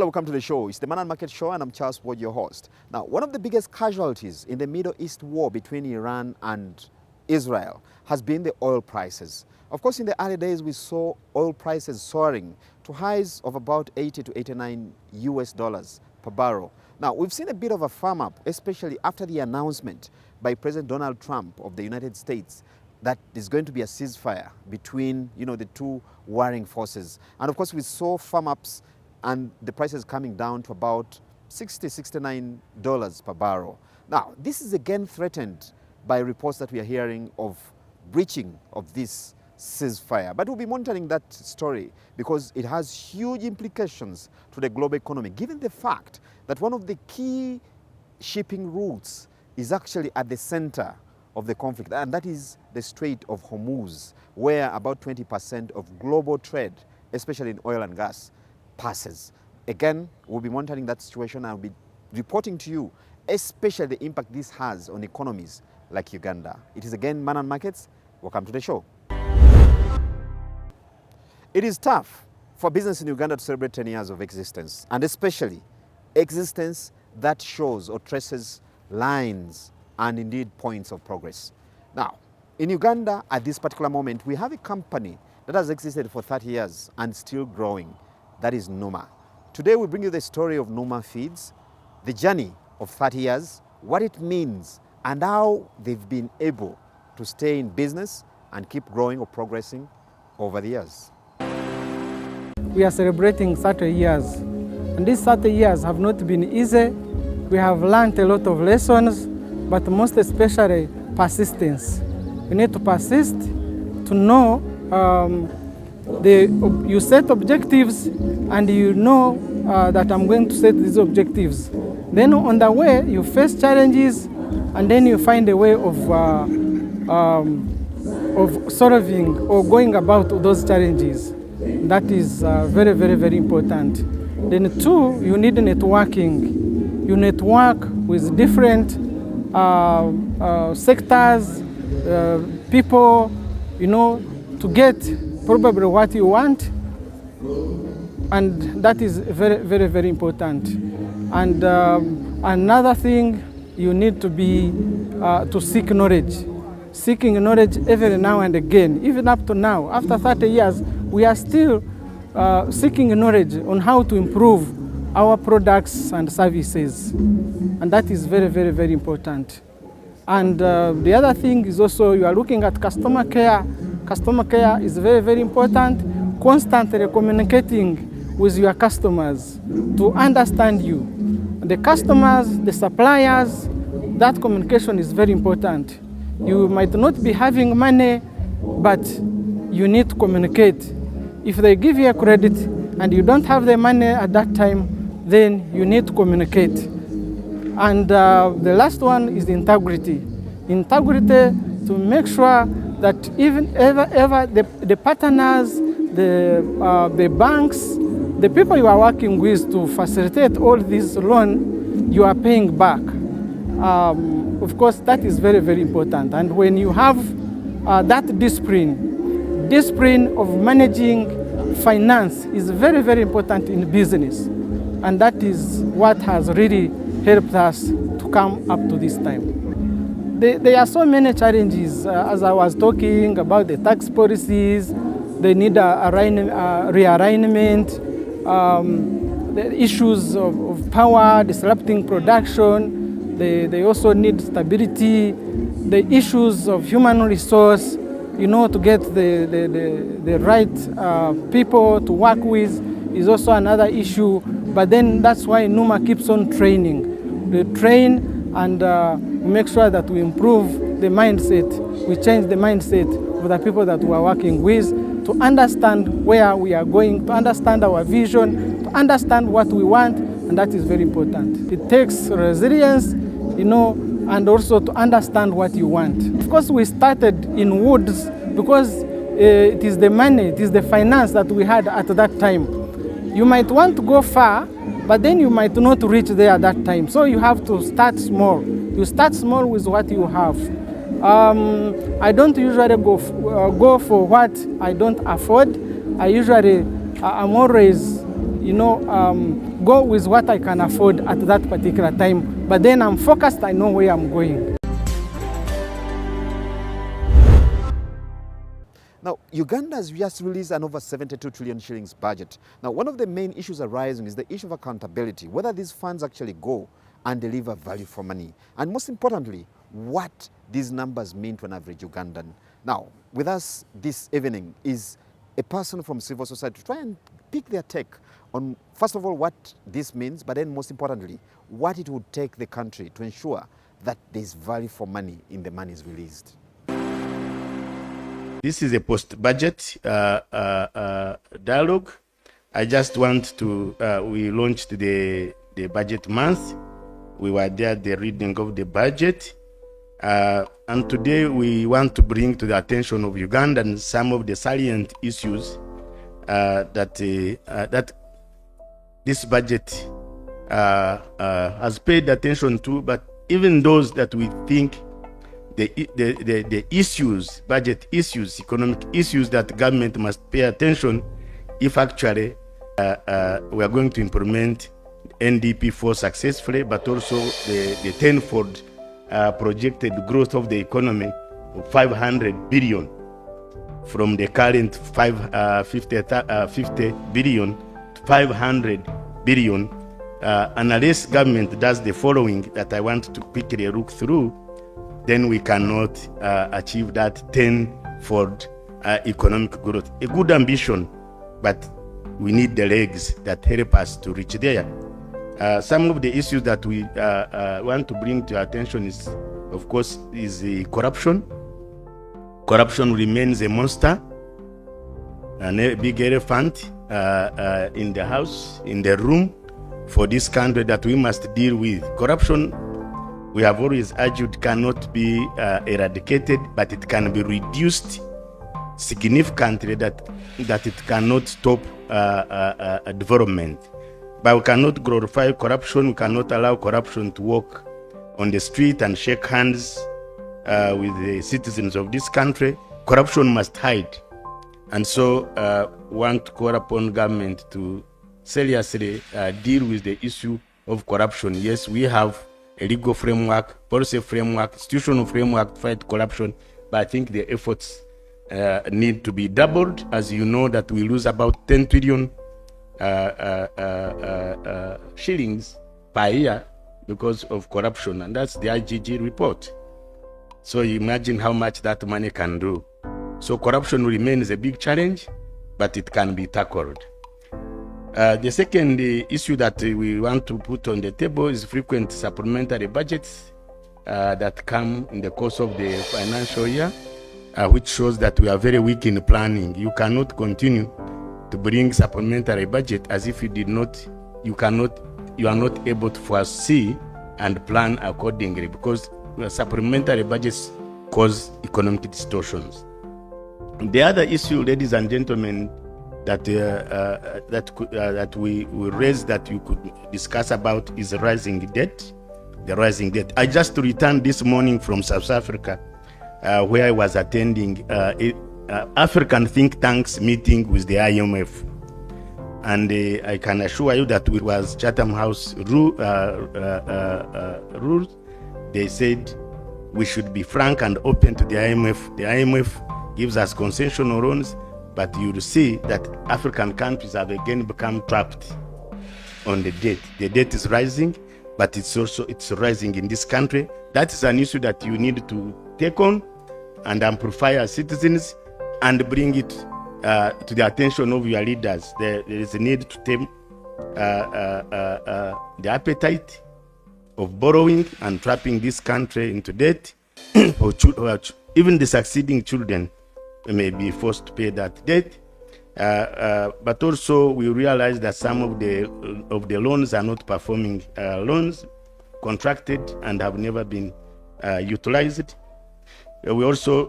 Hello, welcome to the show. It's the Man and Market Show and I'm Charles Ward, your host. Now, one of the biggest casualties in the Middle East war between Iran and Israel has been the oil prices. Of course, in the early days, we saw oil prices soaring to highs of about 80 to 89 US dollars per barrel. Now, we've seen a bit of a firm up, especially after the announcement by President Donald Trump of the United States that there's going to be a ceasefire between, the two warring forces. And of course, we saw firm ups and the prices coming down to about $60, $69 per barrel. Now, this is again threatened by reports that we are hearing of breaching of this ceasefire. But we'll be monitoring that story because it has huge implications to the global economy, given the fact that one of the key shipping routes is actually at the center of the conflict, and that is the Strait of Hormuz, where about 20% of global trade, especially in oil and gas, passes. Again, we'll be monitoring that situation and we'll be reporting to you, especially the impact this has on economies like Uganda. It is again Man and Markets. Welcome to the show. It is tough for business in Uganda to celebrate 10 years of existence, and especially existence that shows or traces lines and indeed points of progress. Now, in Uganda at this particular moment, we have a company that has existed for 30 years and still growing. That is Numa. Today we bring you the story of Numa Feeds, the journey of 30 years, what it means, and how they've been able to stay in business and keep growing or progressing over the years. We are celebrating 30 years, and these 30 years have not been easy. We have learned a lot of lessons, but most especially persistence. You need to persist to know you set objectives and you know that I'm going to set these objectives. Then on the way you face challenges and then you find a way of solving or going about those challenges. That is very, very, very important. Then two, you need networking. You network with different sectors, people, to get probably what you want, and that is very, very, very important. And another thing, you need to be to seek knowledge. Seeking knowledge every now and again, even up to now, after 30 years, we are still seeking knowledge on how to improve our products and services, and that is very, very, very important. And the other thing is also you are looking at customer care. Customer care is very, very important. Constantly communicating with your customers to understand you. The customers, the suppliers, that communication is very important. You might not be having money, but you need to communicate. If they give you a credit and you don't have the money at that time, then you need to communicate. And the last one is integrity. Integrity to make sure that even ever the partners, the banks, the people you are working with to facilitate all this loan, you are paying back. Of course, that is very, very important. And when you have that discipline of managing finance is very, very important in business. And that is what has really helped us to come up to this time. There are so many challenges, as I was talking about the tax policies. They need a realignment, the issues of power, disrupting production. They also need stability, the issues of human resource, to get the right people to work with is also another issue. But then that's why Numa keeps on training. We train and make sure that we improve the mindset, we change the mindset of the people that we are working with to understand where we are going, to understand our vision, to understand what we want, and that is very important. It takes resilience, and also to understand what you want. Of course, we started in woods because it is the money, it is the finance that we had at that time. You might want to go far, but then you might not reach there at that time. So you have to start small. You start small with what you have. I don't usually go for what I don't afford. I'm always, go with what I can afford at that particular time. But then I'm focused, I know where I'm going. Now, Uganda has just released an over 72 trillion shillings budget. Now, one of the main issues arising is the issue of accountability, whether these funds actually go and deliver value for money. And most importantly, what these numbers mean to an average Ugandan. Now, with us this evening is a person from civil society to try and pick their take on, first of all, what this means, but then most importantly, what it would take the country to ensure that there's value for money in the monies released. This is a post-budget dialogue. I just want to, we launched the budget month. We were there at the reading of the budget. And today we want to bring to the attention of Ugandans some of the salient issues that this budget has paid attention to, but even those that we think the issues, budget issues, economic issues that government must pay attention if actually we are going to implement NDP4 successfully, but also the tenfold projected growth of the economy of 500 billion from the current 50 billion to 500 billion. Unless government does the following that I want to quickly look through, then we cannot achieve that tenfold economic growth. A good ambition, but we need the legs that help us to reach there. Some of the issues that we want to bring to attention is, of course, is the corruption. Corruption remains a monster, a big elephant in the house, in the room for this country that we must deal with. Corruption, we have always argued, cannot be eradicated, but it can be reduced significantly, that it cannot stop development. But we cannot glorify corruption. We cannot allow corruption to walk on the street and shake hands with the citizens of this country. Corruption must hide. And so want to call upon government to seriously deal with the issue of corruption. Yes, we have a legal framework, policy framework, institutional framework to fight corruption, but I think the efforts need to be doubled. As you know, that we lose about 10 trillion shillings per year because of corruption, and that's the IGG report. So you imagine how much that money can do. So corruption remains a big challenge, but it can be tackled. The second issue that we want to put on the table is frequent supplementary budgets that come in the course of the financial year, which shows that we are very weak in planning. You cannot continue to bring supplementary budget as if you are not able to foresee and plan accordingly, because supplementary budgets cause economic distortions. The other issue, ladies and gentlemen, that we raised, that you could discuss about, is the rising debt. I just returned this morning from South Africa, where I was attending African think tanks meeting with the IMF, and I can assure you that it was Chatham House rules. They said we should be frank and open to the IMF. The IMF gives us concessional loans, but you'll see that African countries have again become trapped on the debt. The debt is rising, but it's rising in this country. That is an issue that you need to take on and amplify as citizens and bring it to the attention of your leaders. There is a need to tame the appetite of borrowing and trapping this country into debt. Even the succeeding children may be forced to pay that debt. But also we realize that some of the loans are not performing loans, contracted and have never been utilized. We also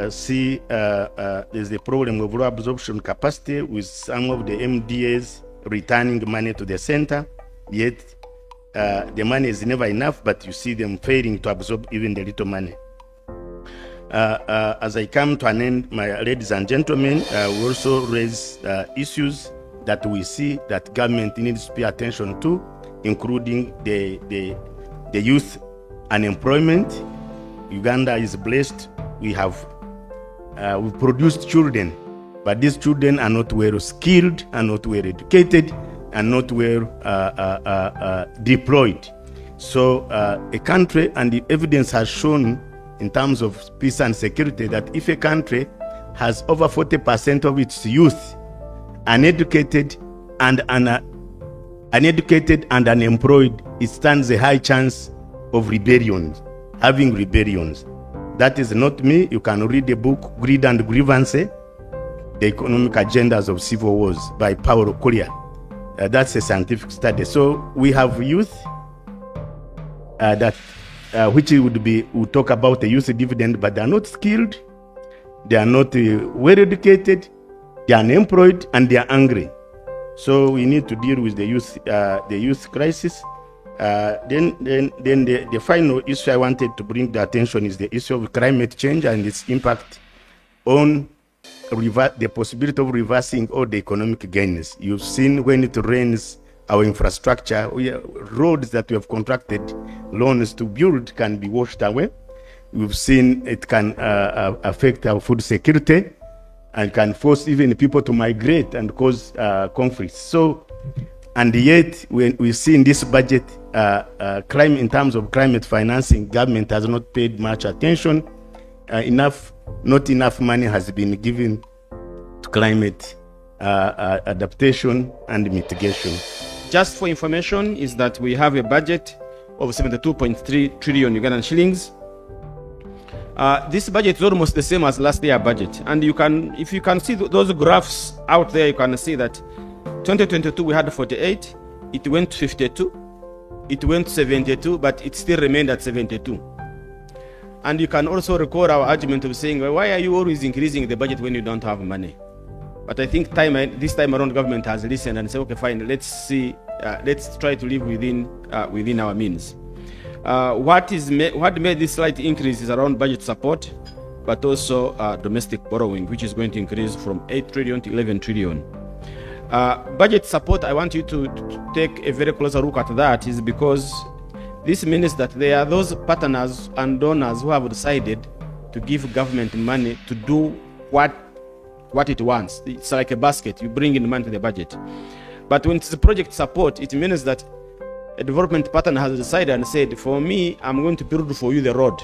see there's a problem of low absorption capacity with some of the MDAs returning money to the center, yet the money is never enough, but you see them failing to absorb even the little money. As I come to an end, my ladies and gentlemen, we also raise issues that we see that government needs to pay attention to, including the youth unemployment. Uganda is blessed. We produced children, but these children are not well skilled, are not well educated, and not well deployed. So a country, and the evidence has shown in terms of peace and security, that if a country has over 40% of its youth uneducated and unemployed, it stands a high chance of having rebellions. That is not me. You can read the book Greed and Grievance, The Economic Agendas of Civil Wars by Paulo Coelho. That's a scientific study. So we have youth which we'll talk about the youth dividend, but they're not skilled, they are not well educated, they are unemployed, and they are angry. So we need to deal with the youth crisis. Then the final issue I wanted to bring the attention is the issue of climate change and its impact on the possibility of reversing all the economic gains. You've seen when it rains, our infrastructure, roads that we have contracted loans to build can be washed away. We've seen it can affect our food security and can force even people to migrate and cause conflicts. So, and yet, when we see in this budget, in terms of climate financing, government has not paid much attention. Not enough money has been given to climate adaptation and mitigation. Just for information, is that we have a budget of 72.3 trillion Ugandan shillings. This budget is almost the same as last year's budget. And if you can see those graphs out there, you can see that 2022 we had 48, it went to 52, it went to 72, but it still remained at 72. And you can also recall our argument of saying, well, why are you always increasing the budget when you don't have money? But I think this time around, government has listened and said, okay, fine, let's try to live within our means. What made this slight increase is around budget support, but also domestic borrowing, which is going to increase from 8 trillion to 11 trillion. Budget support, I want you to take a very closer look at that, is because this means that there are those partners and donors who have decided to give government money to do what it wants. It's like a basket. You bring in money to the budget. But when it's a project support, it means that a development partner has decided and said, for me, I'm going to build for you the road.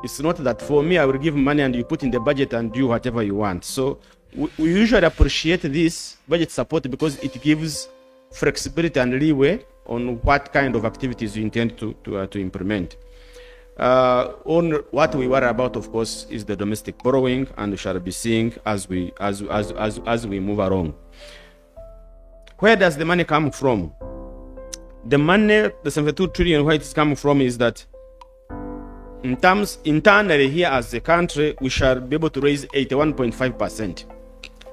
It's not that for me, I will give money and you put in the budget and do whatever you want. So we usually appreciate this budget support because it gives flexibility and leeway on what kind of activities you intend to implement. On what we worry about, of course, is the domestic borrowing, and we shall be seeing as we move along. Where does the money come from? The money, the 72 trillion, where it's coming from is that internally here as a country, we shall be able to raise 81.5%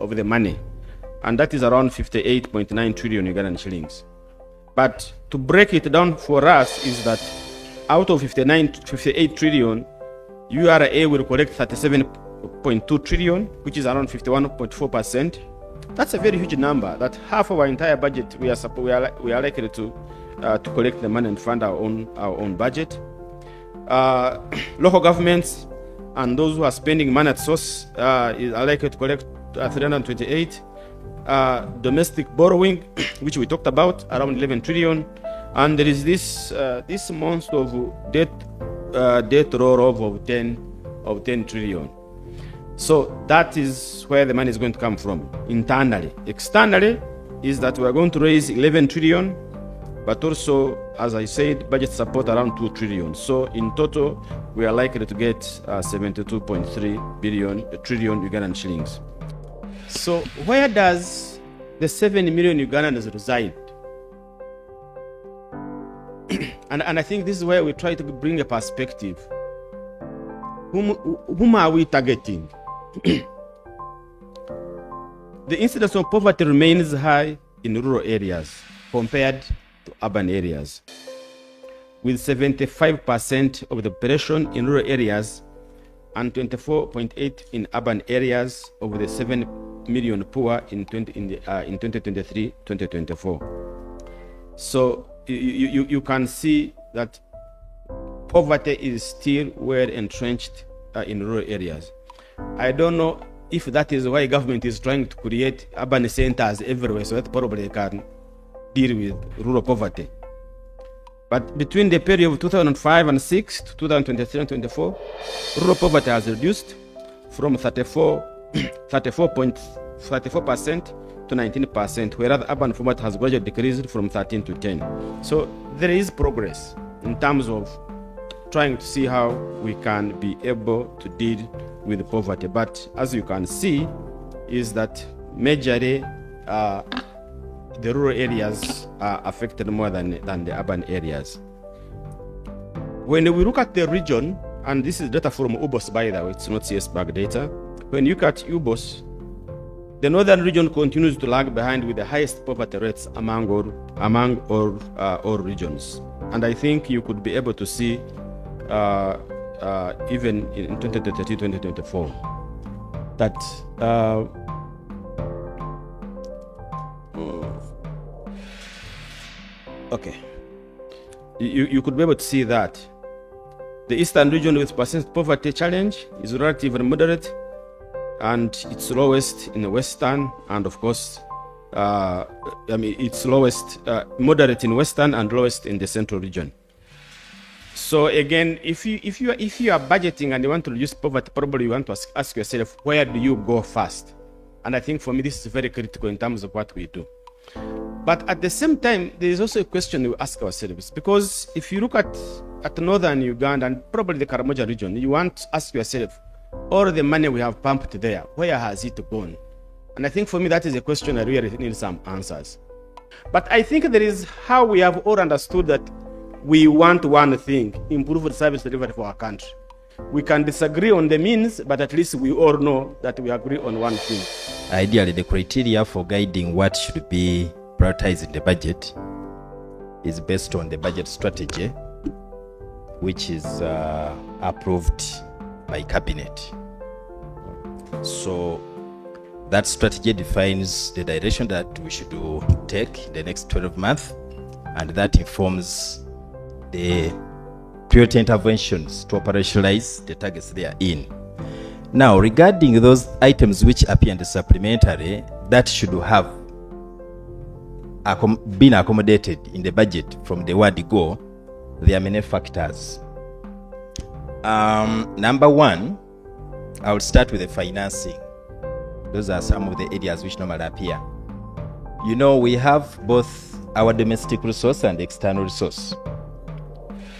of the money, and that is around 58.9 trillion Ugandan shillings. But to break it down for us is that out of 58 trillion, URA will collect 37.2 trillion, which is around 51.4%. That's a very huge number. That half of our entire budget we are likely to collect the money and fund our own budget. Local governments and those who are spending money at source are likely to collect 328. Domestic borrowing, which we talked about, around 11 trillion. And there is this month of debt rollover of 10 trillion. So that is where the money is going to come from internally. Externally is that we are going to raise 11 trillion, but also, as I said, budget support around 2 trillion. So in total, we are likely to get 72.3 trillion Ugandan shillings. So where does the 7 million Ugandans reside? And I think this is where we try to bring a perspective. Whom are we targeting? The incidence of poverty remains high in rural areas compared to urban areas, with 75% of the population in rural areas and 24.8% in urban areas of the 7 million poor in 2023-2024. So you can see that poverty is still well entrenched in rural areas. I don't know if that is why government is trying to create urban centers everywhere, so that probably can deal with rural poverty. But between the period of 2005 and 6 to 2023 and 24, rural poverty has reduced from 34% to 19%, whereas urban poverty has gradually decreased from 13 to 10. So there is progress in terms of trying to see how we can be able to deal with poverty. But as you can see, is that majorly the rural areas are affected more than the urban areas. When we look at the region, and this is data from UBOS by the way, it's not CS-BAG data. When you look at UBOS, the northern region continues to lag behind with the highest poverty rates among all regions. And I think you could be able to see even in 2023-2024 that okay, you could be able to see that the eastern region with persistent poverty challenge is relatively moderate, and it's lowest in the western, and of course it's lowest moderate in western and lowest in the central region. So again, if you are budgeting and you want to reduce poverty, probably you want to ask yourself, where do you go first? And I think for me this is very critical in terms of what we do. But at the same time, there is also a question we ask ourselves, because if you look at northern Uganda and probably the Karamoja region, you want to ask yourself, all the money we have pumped there, where has it gone? And I think for me that is a question I really need some answers. But I think there is how we have all understood that we want one thing: improve the service delivery for our country. We can disagree on the means, but at least we all know that we agree on one thing. Ideally, the criteria for guiding what should be prioritized in the budget is based on the budget strategy, which is approved by cabinet. So that strategy defines the direction that we should take in the next 12 months, and that informs the priority interventions to operationalize the targets they are in. Now, regarding those items which appear in the supplementary that should have been accommodated in the budget from the word go, there are many factors. Number one, I will start with the financing. Those are some of the areas which normally appear. You know, we have both our domestic resource and external resource.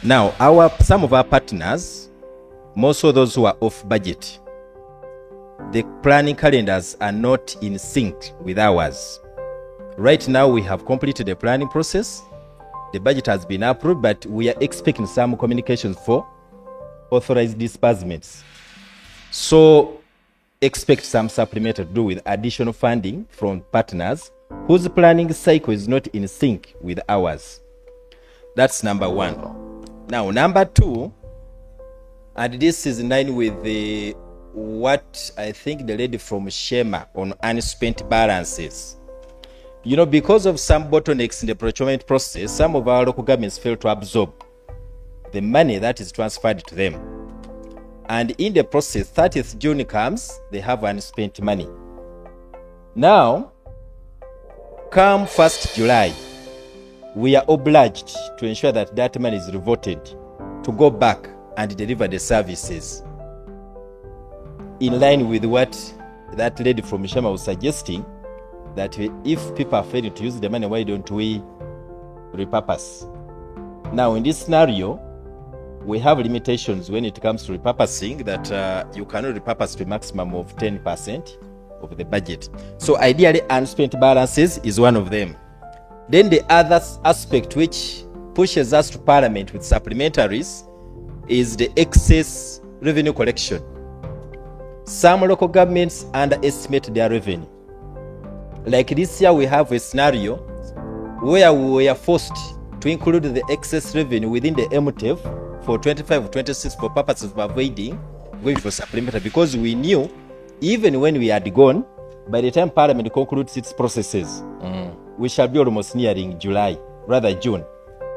Now, some of our partners, more so those who are off budget, the planning calendars are not in sync with ours. Right now, we have completed the planning process. The budget has been approved, but we are expecting some communications for authorized disbursements. So, expect some supplementary to do with additional funding from partners whose planning cycle is not in sync with ours. That's number one. Now, number two, and this is in line with what I think the lady from Shema on unspent balances. You know, because of some bottlenecks in the procurement process, some of our local governments fail to absorb the money that is transferred to them. And in the process, 30th June comes, they have unspent money. Now, come 1st July, we are obliged to ensure that that money is reverted to go back and deliver the services in line with what that lady from Shema was suggesting, that if people are failing to use the money, why don't we repurpose? Now, in this scenario, we have limitations when it comes to repurposing, that you cannot repurpose to a maximum of 10% of the budget. So ideally, unspent balances is one of them. Then the other aspect which pushes us to Parliament with supplementaries is the excess revenue collection. Some local governments underestimate their revenue. Like this year, we have a scenario where we are forced to include the excess revenue within the MTF for 25-26 for purposes of avoiding going for supplementary, because we knew even when we had gone, by the time Parliament concludes its processes, we shall be almost nearing July, rather June.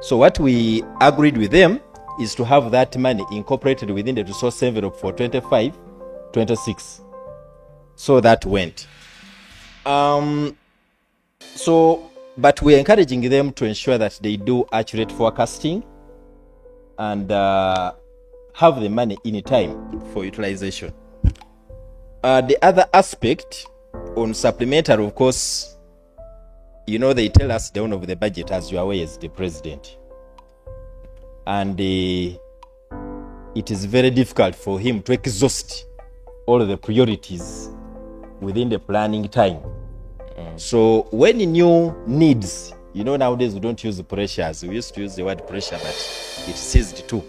So what we agreed with them is to have that money incorporated within the resource envelope for 25-26. So that went. But we're encouraging them to ensure that they do accurate forecasting and have the money in time for utilization. The other aspect on supplementary, of course, you know, they tell us down of the budget, as you are aware, is the president. And it is very difficult for him to exhaust all of the priorities within the planning time. So when new needs, you know, nowadays we don't use pressures. We used to use the word pressure, but it ceased too.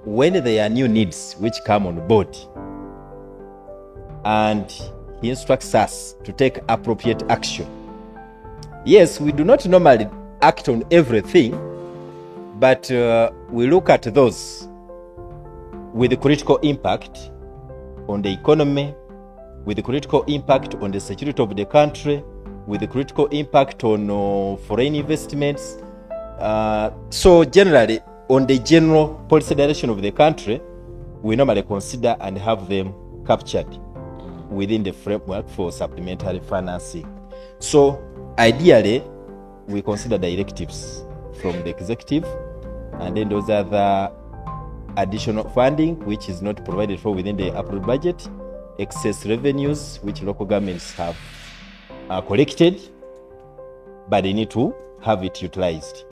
When there are new needs which come on board, and he instructs us to take appropriate action. Yes, we do not normally act on everything, but we look at those with a critical impact on the economy, with a critical impact on the security of the country, with a critical impact on foreign investments. So generally, on the general policy direction of the country, we normally consider and have them captured within the framework for supplementary financing. So ideally, we consider directives from the executive, and then those other additional funding which is not provided for within the approved budget, excess revenues which local governments have collected, but they need to have it utilized.